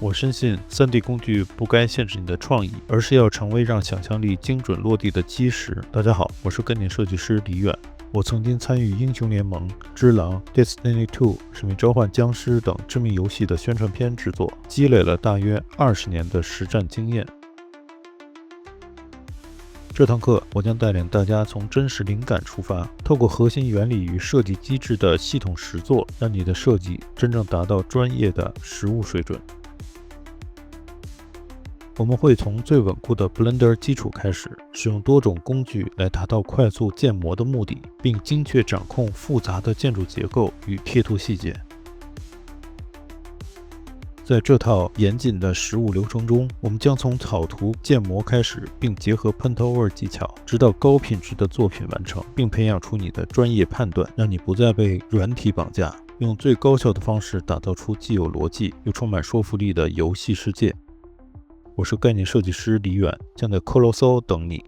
我深信 3D 工具不该限制你的创意，而是要成为让想象力精准落地的基石。大家好，我是概念设计师李远。我曾经参与英雄联盟、只狼、Destiny 2、使命召唤僵尸等知名游戏的宣传片制作，积累了大约20年的实战经验。这堂课，我将带领大家从真实灵感出发，透过核心原理与设计机制的系统实作，让你的设计真正达到专业的实务水准。我们会从最稳固的 Blender 基础开始，使用多种工具来达到快速建模的目的，并精确掌控复杂的建筑结构与贴图细节。在这套严谨的实务流程中，我们将从草图建模开始，并结合 Paint-Over 技巧，直到高品质的作品完成，并培养出你的专业判断，让你不再被软体绑架，用最高效的方式打造出既有逻辑又充满说服力的游戏世界。我是概念设计师李远，将在 Colossal 等你。